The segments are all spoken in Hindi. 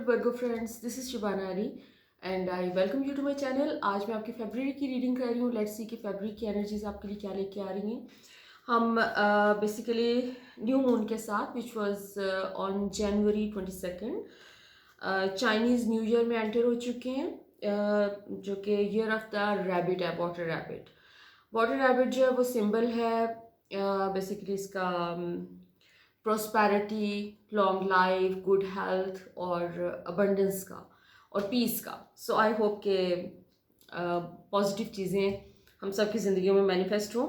Virgo friends, this is Shibana Ali and I welcome you to my channel. आज मैं आपकी फेब्रुअरी की रीडिंग कर रही हूँ। लेट्स सी कि फेब्रुअरी की एनर्जीज आपके लिए क्या लेके आ रही हैं। हम बेसिकली न्यू मून के साथ which was on January 22 Chinese new year में एंटर हो चुके हैं, जो कि ईयर ऑफ द रैबिट है, वाटर रैबिट। वाटर रैबिट जो है वो सिंबल है बेसिकली इसका prosperity, long life, good health और अबंडेंस का और पीस का। सो आई होप के पॉजिटिव चीज़ें हम सब की ज़िंदगियों में मैनिफेस्ट हों।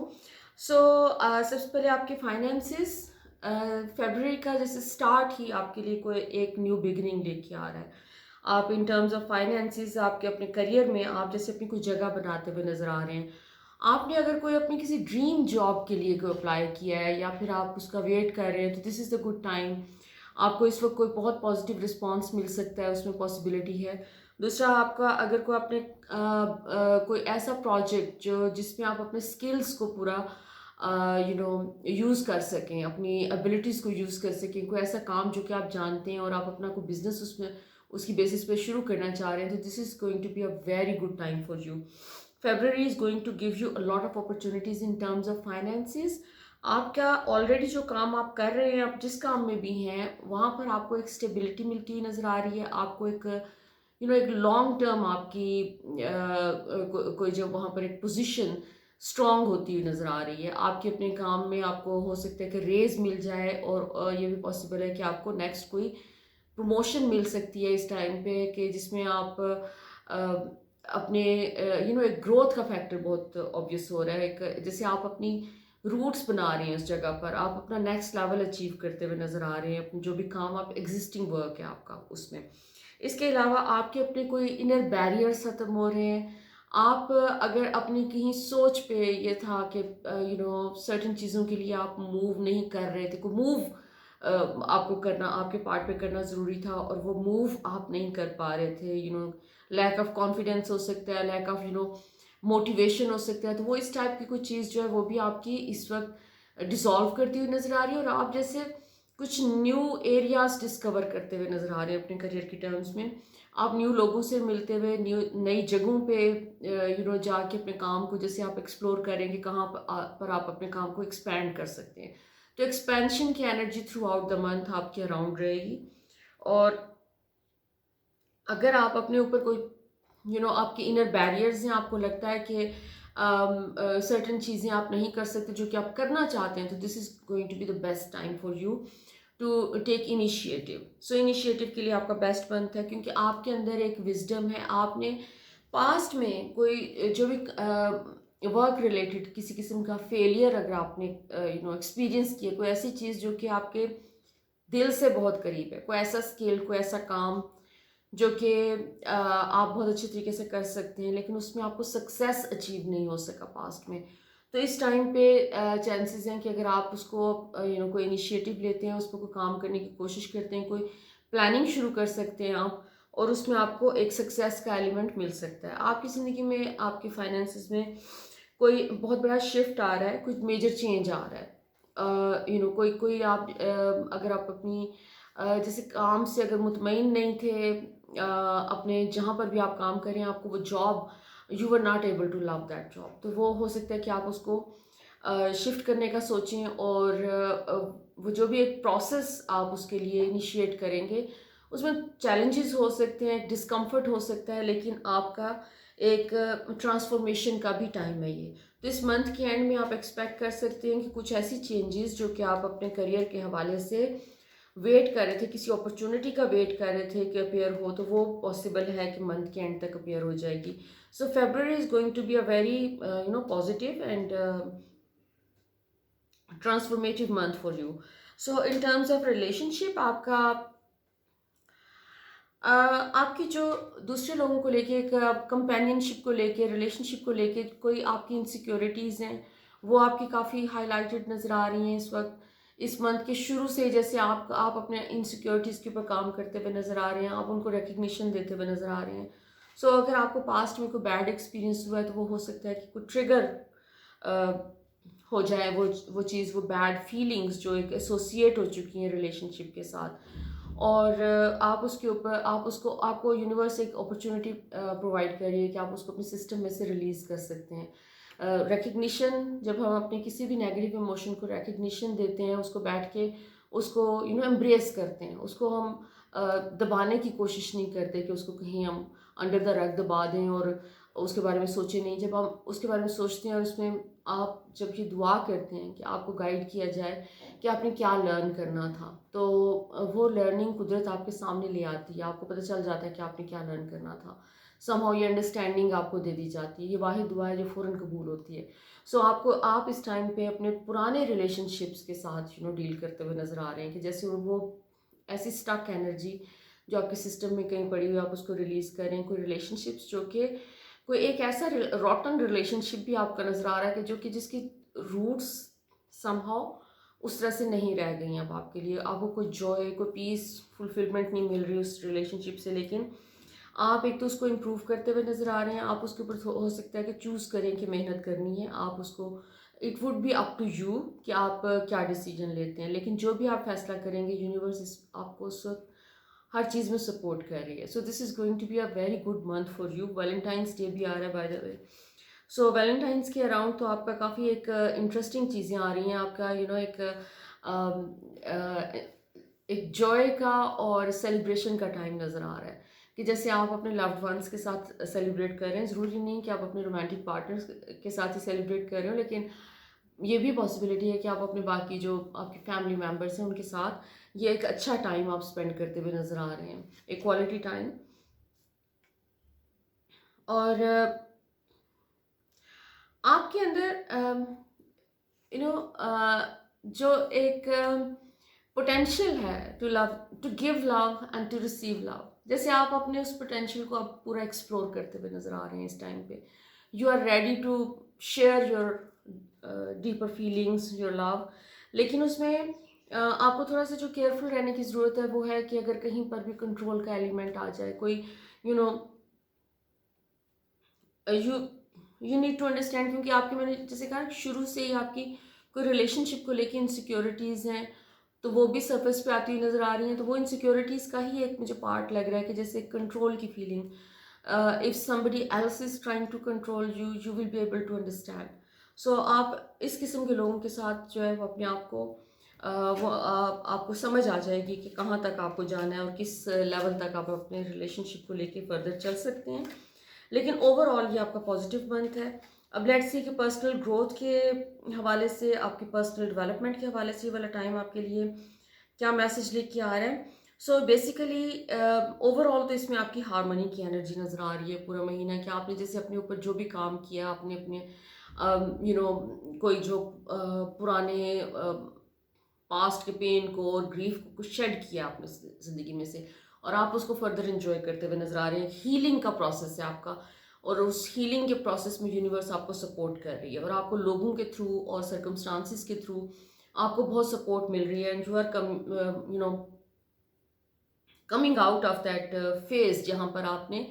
सो सबसे पहले आपके फाइनेंसिस, फेबररी का जैसे स्टार्ट ही आपके लिए कोई एक न्यू बिगनिंग लेके आ रहा है। आप इन टर्म्स ऑफ फाइनेंसिस आपके अपने करियर में आप जैसे अपनी कोई जगह बनाते हुए नज़र आ रहे हैं। आपने अगर कोई अपनी किसी ड्रीम जॉब के लिए कोई अप्लाई किया है या फिर आप उसका वेट कर रहे हैं, तो this is the good time. आपको इस वक्त कोई बहुत पॉजिटिव रिस्पांस मिल सकता है, उसमें पॉसिबिलिटी है। दूसरा, आपका अगर कोई अपने कोई ऐसा प्रोजेक्ट जो जिसमें आप अपने स्किल्स को पूरा यूज़ कर सकें, अपनी एबिलिटीज़ को यूज़ कर सकें, कोई ऐसा काम जो कि आप जानते हैं और आप अपना कोई बिजनेस उसमें उसकी बेसिस पे शुरू करना चाह रहे हैं, तो this is going to be a very good time for you. February is going to give you a lot of opportunities in terms of finances. आपका ऑलरेडी जो काम आप कर रहे हैं, आप जिस काम में भी हैं, वहाँ पर आपको एक स्टेबिलिटी मिलती हुई नज़र आ रही है। आपको एक एक लॉन्ग टर्म आपकी कोई जो वहाँ पर एक पोजीशन स्ट्रांग होती हुई नज़र आ रही है। आपके अपने काम में आपको हो सकता है कि रेज मिल जाए और ये भी पॉसिबल है कि आपको नेक्स्ट कोई प्रमोशन मिल सकती है इस टाइम पे, कि जिसमें आप अपने एक ग्रोथ का फैक्टर बहुत ऑब्वियस हो रहा है। एक जैसे आप अपनी रूट्स बना रहे हैं उस जगह पर, आप अपना नेक्स्ट लेवल अचीव करते हुए नज़र आ रहे हैं, अपनी जो भी काम आप एग्जिस्टिंग वर्क है आपका उसमें। इसके अलावा आपके अपने कोई इनर बैरियर्स खत्म हो रहे हैं। आप अगर अपनी कहीं सोच पे ये था कि सर्टेन चीज़ों के लिए आप मूव नहीं कर रहे थे, कोई मूव आपको करना, आपके पार्ट पे करना ज़रूरी था और वो मूव आप नहीं कर पा रहे थे। लैक ऑफ कॉन्फिडेंस हो सकता है, लैक ऑफ मोटिवेशन हो सकता है। तो वो इस टाइप की कोई चीज़ जो है वो भी आपकी इस वक्त डिसॉल्व करती हुई नज़र आ रही है और आप जैसे कुछ न्यू एरियाज डिस्कवर करते हुए नज़र आ रहे हैं अपने करियर की टर्म्स में। आप न्यू लोगों से मिलते हुए न्यू नई जगहों पे जाके अपने काम को जैसे आप एक्सप्लोर करेंगे, कहाँ पर आप अपने काम को एक्सपैंड कर सकते हैं। तो एक्सपेंशन की energy through out the month आपके अराउंड रहेगी। और अगर आप अपने ऊपर कोई आपके इनर बैरियर्स हैं, आपको लगता है कि सर्टन चीज़ें आप नहीं कर सकते जो कि आप करना चाहते हैं, तो this is going to be the best time for you to take initiative. So initiative के लिए आपका बेस्ट मंथ है, क्योंकि आपके अंदर एक विजडम है। आपने पास्ट में कोई जो भी वर्क रिलेटेड किसी किस्म का फेलियर अगर आपने एक्सपीरियंस किया, कोई ऐसी चीज़ जो कि आपके दिल से बहुत करीब है, कोई ऐसा स्किल, कोई ऐसा काम जो कि आप बहुत अच्छे तरीके से कर सकते हैं, लेकिन उसमें आपको सक्सेस अचीव नहीं हो सका पास्ट में। तो इस टाइम पे चांसेस हैं कि अगर आप उसको कोई इनिशिएटिव लेते हैं, उस पर कोई काम करने की कोशिश करते हैं, कोई प्लानिंग शुरू कर सकते हैं आप, और उसमें आपको एक सक्सेस का एलिमेंट मिल सकता है। आपकी ज़िंदगी में, आपके फाइनेंसिस में कोई बहुत बड़ा शिफ्ट आ रहा है, कुछ मेजर चेंज आ रहा है। कोई कोई आप अगर आप अपनी जैसे काम से अगर मुतमईन नहीं थे, अपने जहाँ पर भी आप काम करें, आपको वो job, you were not able to love that job, तो वो हो सकता है कि आप उसको शिफ्ट करने का सोचें। और वो जो भी एक प्रोसेस आप उसके लिए इनिशिएट करेंगे, उसमें चैलेंजेस हो सकते हैं, डिस्कम्फर्ट हो सकता है, लेकिन आपका एक ट्रांसफॉर्मेशन का भी टाइम है ये। तो इस मंथ के एंड में आप एक्सपेक्ट कर सकते हैं कि कुछ ऐसी चेंजेस जो कि आप अपने करियर के हवाले से वेट कर रहे थे, किसी अपॉर्चुनिटी का वेट कर रहे थे कि अपेयर हो, तो वो पॉसिबल है कि मंथ के एंड तक अपेयर हो जाएगी। So February is going to be a very positive and transformative month for you. So in terms of relationship, आपका आपकी जो दूसरे लोगों को लेके, एक कंपेनियनशिप को लेके, रिलेशनशिप को लेके कोई आपकी इनसिक्योरिटीज़ हैं, वो आपकी काफ़ी हाईलाइटेड नज़र आ रही हैं इस वक्त। इस मंथ के शुरू से जैसे आप अपने इनसिक्योरिटीज़ के ऊपर काम करते हुए नज़र आ रहे हैं, आप उनको रिकग्निशन देते हुए नज़र आ रहे हैं। सो अगर आपको पास्ट में कोई बैड एक्सपीरियंस हुआ है, तो वो हो सकता है कि कोई ट्रिगर हो जाए, वो चीज़, वो बैड फीलिंग्स जो एक एसोसिएट हो चुकी हैं रिलेशनशिप के साथ, और आप उसके ऊपर आपको यूनिवर्स एक अपॉर्चुनिटी प्रोवाइड कर रही है कि आप उसको अपने सिस्टम में से रिलीज़ कर सकते हैं। रिकग्निशन, जब हम अपने किसी भी नेगेटिव इमोशन को रिकग्निशन देते हैं, उसको बैठ के उसको एम्ब्रेस करते हैं, उसको हम दबाने की कोशिश नहीं करते कि उसको कहीं हम अंडर द रग दबा दें और उसके बारे में सोचे नहीं। जब हम उसके बारे में सोचते हैं और उसमें आप जब ये दुआ करते हैं कि आपको गाइड किया जाए कि आपने क्या लर्न करना था, तो वो लर्निंग कुदरत आपके सामने ले आती है, आपको पता चल जाता है कि आपने क्या लर्न करना था। समहाउ ये अंडरस्टैंडिंग आपको दे दी जाती है। ये वाहिद दुआ है जो फ़ौरन कबूल होती है। सो आप इस टाइम पे अपने पुराने रिलेशनशिप्स के साथ डील करते हुए नज़र आ रहे हैं कि जैसे वो ऐसी स्टक एनर्जी जो आपके सिस्टम में कहीं पड़ी हुई, आप उसको रिलीज़ करें। कोई रिलेशनशिप्स जो कि कोई एक ऐसा रॉटन रिलेशनशिप भी आपका नज़र आ रहा है कि जिसकी रूट्स समहाउ उस तरह से नहीं रह गई अब आपके लिए। आपको कोई जॉय, कोई पीस, फुलफिलमेंट नहीं मिल रही उस रिलेशनशिप से, लेकिन आप एक तो उसको इम्प्रूव करते हुए नज़र आ रहे हैं। आप उसके ऊपर हो सकता है कि चूज़ करें कि मेहनत करनी है। आप उसको, it would be up to you कि आप क्या डिसीजन लेते हैं, लेकिन जो भी आप फैसला करेंगे यूनिवर्स आपको उस वक्त हर चीज़ में सपोर्ट कर रही है। So this is going to be a very good month for you. Valentine's day भी आ रहा है by the way. So Valentine's के अराउंड तो आपका काफ़ी एक इंटरेस्टिंग चीज़ें आ रही हैं। आपका एक एक जॉय का और सेलिब्रेशन का टाइम नज़र आ रहा है कि जैसे आप अपने लव्ड वंस के साथ सेलिब्रेट कर रहे हैं। ज़रूरी नहीं कि आप अपने रोमांटिक पार्टनर्स के साथ ही सेलिब्रेट कर रहे हो, लेकिन ये भी पॉसिबिलिटी है कि आप अपने बाकी जो आपके फैमिली मेम्बर्स हैं उनके साथ ये एक अच्छा टाइम आप स्पेंड करते हुए नज़र आ रहे हैं, एक क्वालिटी टाइम। और आपके अंदर जो एक पोटेंशियल है to love, to give love and to receive love. जैसे आप अपने उस पोटेंशियल को आप पूरा एक्सप्लोर करते हुए नज़र आ रहे हैं इस टाइम पे। You are ready to share your deeper feelings, your love, लेकिन उसमें आपको थोड़ा सा जो केयरफुल रहने की ज़रूरत है वो है कि अगर कहीं पर भी कंट्रोल का एलिमेंट आ जाए, कोई you know you you need to understand, क्योंकि आपके, मैंने जैसे कहा शुरू से ही आपकी कोई रिलेशनशिप को लेके इनसिक्योरिटीज़ हैं, तो वो भी सरफेस पे आती हुई नज़र आ रही हैं। तो वो इनसिक्योरिटीज़ का ही एक मुझे पार्ट लग रहा है कि जैसे कंट्रोल की feeling, if somebody else is trying to control you, you will be able to understand. So आप इस किस्म के लोगों के साथ जो है वो अपने आप को आपको समझ आ जाएगी कि कहाँ तक आपको जाना है और किस लेवल तक आप अपने रिलेशनशिप को लेके फर्दर चल सकते हैं। लेकिन ओवरऑल ये आपका पॉजिटिव मंथ है। अब लेट्स सी कि पर्सनल ग्रोथ के हवाले से, आपकी पर्सनल डेवलपमेंट के हवाले से ये वाला टाइम आपके लिए क्या मैसेज लेके आ रहा है। सो बेसिकली ओवरऑल तो इसमें आपकी हारमोनी की एनर्जी नज़र आ रही है पूरा महीना, कि आपने जैसे अपने ऊपर जो भी काम किया, आपने अपने कोई जो पुराने पास्ट के पेन को और ग्रीफ को कुछ शेड किया आपने ज़िंदगी में से, और आप उसको फर्दर इंजॉय करते हुए नज़र आ रहे हैं। हीलिंग का प्रोसेस है आपका, और उस हीलिंग के प्रोसेस में यूनिवर्स आपको सपोर्ट कर रही है, और आपको लोगों के थ्रू और सर्कमस्टांसिस के थ्रू आपको बहुत सपोर्ट मिल रही है। And you are coming out of that phase जहाँ पर आपने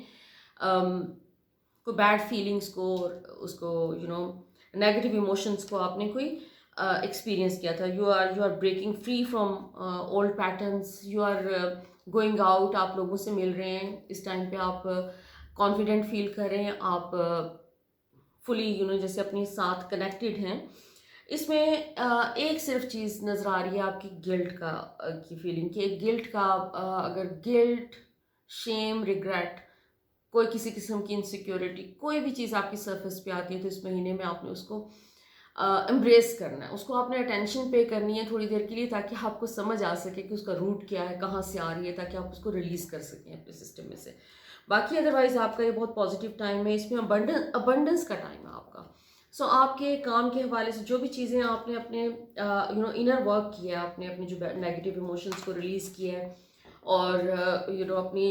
कोई बैड फीलिंग्स को, उसको नेगेटिव इमोशंस को आपने कोई एक्सपीरियंस किया था। You are breaking free from old patterns, you are going out, आप लोगों से मिल रहे हैं। इस टाइम पे आप कॉन्फिडेंट फील कर रहे हैं, आप फुली जैसे अपने साथ कनेक्टेड हैं। इसमें एक सिर्फ चीज़ नज़र आ रही है आपकी गिल्ट का की फीलिंग, कि एक गिल्ट का, अगर गिल्ट, शेम, रिग्रेट, कोई किसी किस्म की इनसिक्योरिटी, कोई भी चीज़ आपकी सरफेस पे आती है, तो इस महीने में आपने उसको एम्ब्रेस करना है, उसको आपने अटेंशन पे करनी है थोड़ी देर के लिए, ताकि आपको समझ आ सके कि उसका रूट क्या है, कहाँ से आ रही है, ताकि आप उसको रिलीज़ कर सकें अपने सिस्टम में से। बाकी अदरवाइज आपका ये बहुत पॉजिटिव टाइम है। इसमें अबंडेंस का टाइम है आपका। सो आपके काम के हवाले से जो भी चीज़ें आपने अपने इनर वर्क किया है, आपने अपने जो नेगेटिव इमोशंस को रिलीज़ किया है, और अपनी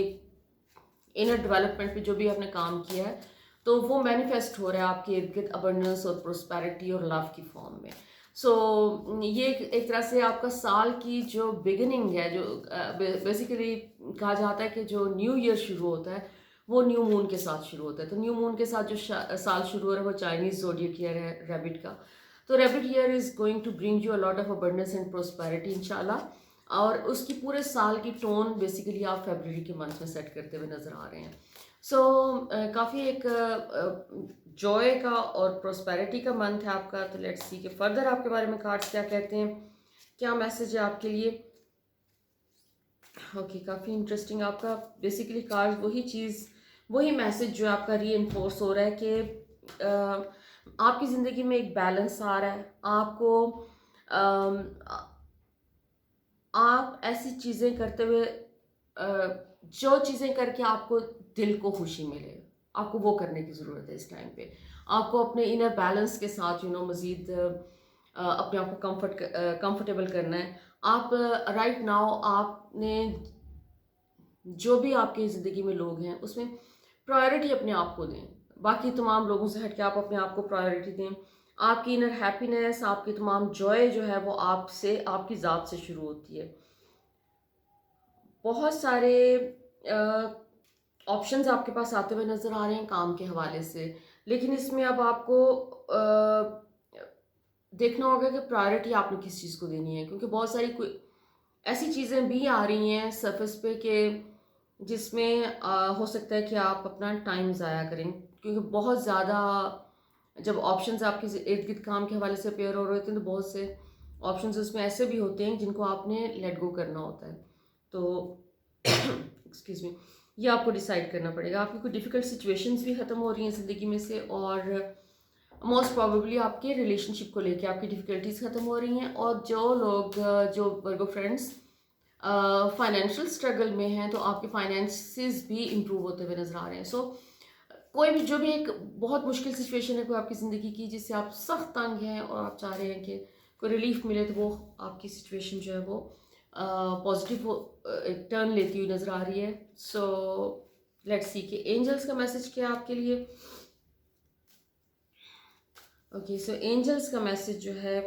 इनर डेवलपमेंट पे जो भी आपने काम किया है, तो वो मैनिफेस्ट हो रहा है आपके इर्द गिर्द अबंडेंस और प्रोस्पेरिटी और लव की फॉर्म में। सो ये एक तरह से आपका साल की जो बिगिनिंग है, जो बेसिकली कहा जाता है कि जो न्यू ईयर शुरू होता है वो न्यू मून के साथ शुरू होता है। तो न्यू मून के साथ जो साल शुरू हो रहा है वो चाइनीज ज़ोडिएक ईयर है, रैबिट का। तो rabbit year is going to bring you a lot of abundance and prosperity इंशाल्लाह। और उसकी पूरे साल की टोन बेसिकली आप फरवरी के मंथ में सेट करते हुए नज़र आ रहे हैं। सो काफ़ी एक जॉय का और प्रोस्पेरिटी का मंथ है आपका। तो लेट्स सी कि फर्दर आपके बारे में कार्ड्स क्या कहते हैं, क्या मैसेज है आपके लिए। ओके, काफ़ी इंटरेस्टिंग आपका बेसिकली कार्ड वही मैसेज जो आपका री इन्फोर्स हो रहा है कि आपकी ज़िंदगी में एक बैलेंस आ रहा है। आपको आप ऐसी चीज़ें करते हुए जो चीज़ें करके आपको दिल को खुशी मिले, आपको वो करने की ज़रूरत है इस टाइम पे। आपको अपने इनर बैलेंस के साथ मज़ीद अपने आप को कंफर्टेबल करना है। आप राइट नाउ आपने जो भी आपकी ज़िंदगी में लोग हैं उसमें प्रायोरिटी अपने आप को दें। बाकी तमाम लोगों से हट के आप अपने आप को प्रायोरिटी दें। आपकी इनर हैप्पीनेस, आपकी तमाम जॉय जो है वो आपसे, आपकी ज़ात से शुरू होती है। बहुत सारे ऑप्शंस आपके पास आते हुए नज़र आ रहे हैं काम के हवाले से, लेकिन इसमें अब आपको देखना होगा कि प्रायोरिटी आपने किस चीज़ को देनी है, क्योंकि बहुत सारी ऐसी चीज़ें भी आ रही हैं सरफेस पे कि जिसमें हो सकता है कि आप अपना टाइम ज़ाया करें, क्योंकि बहुत ज़्यादा जब ऑप्शंस आपके इर्द गिर्द काम के हवाले से अपेयर हो रहे होते हैं तो बहुत से ऑप्शंस उसमें ऐसे भी होते हैं जिनको आपने लेट गो करना होता है। तो एक्सक्यूज़ मी, ये आपको डिसाइड करना पड़ेगा। आपकी कोई डिफ़िकल्ट सिचुएशंस भी ख़त्म हो रही हैं ज़िंदगी में से, और मोस्ट प्रोबेबली आपके रिलेशनशिप को लेके आपकी डिफ़िकल्टीज ख़त्म हो रही हैं। और जो लोग जो वर्गो फ्रेंड्स फाइनेंशियल स्ट्रगल में हैं तो आपके फाइनेंसेस भी इम्प्रूव होते हुए नज़र आ रहे हैं। सो कोई भी जो भी एक बहुत मुश्किल सिचुएशन है कोई आपकी ज़िंदगी की, जिससे आप सख्त तंग हैं और आप चाह रहे हैं कि कोई रिलीफ मिले, तो वो आपकी सिचुएशन जो है वो पॉजिटिव एक टर्न लेती हुई नज़र आ रही है। सो लेट्स सी कि एंजल्स का मैसेज क्या है आपके लिए। ओके, सो एंजल्स का मैसेज जो है,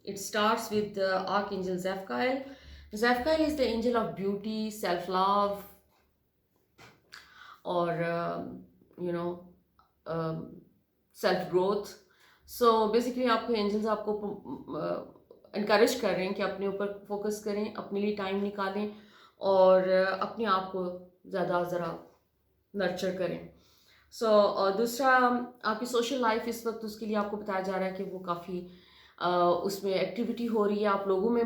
it starts with archangel Zaphkiel. Zaphkiel is the angel of beauty, self love और you know self growth. So basically आपको एंजल्स आपको इनकरेज कर रहे हैं कि अपने ऊपर फोकस करें, अपने लिए टाइम निकालें और अपने आप को ज़्यादा ज़रा नर्चर करें। और दूसरा, आपकी सोशल लाइफ इस वक्त उसके लिए आपको बताया जा रहा है कि वो काफ़ी उसमें एक्टिविटी हो रही है। आप लोगों में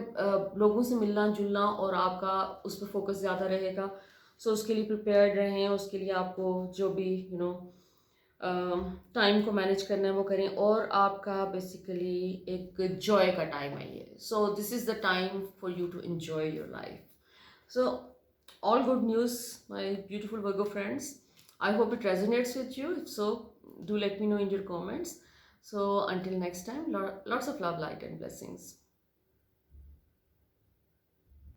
लोगों से मिलना जुलना और आपका उस पर फोकस ज़्यादा रहेगा। उसके लिए प्रिपेयर्ड रहें, उसके लिए आपको जो भी टाइम को मैनेज करना है वो करें। और आपका बेसिकली एक जॉय का टाइम है ये। So this is the time for you to enjoy your life. So all good news, my beautiful Virgo friends. I hope it resonates with you. If so, do let me know in your comments. So until next time, lots of love, light and blessings.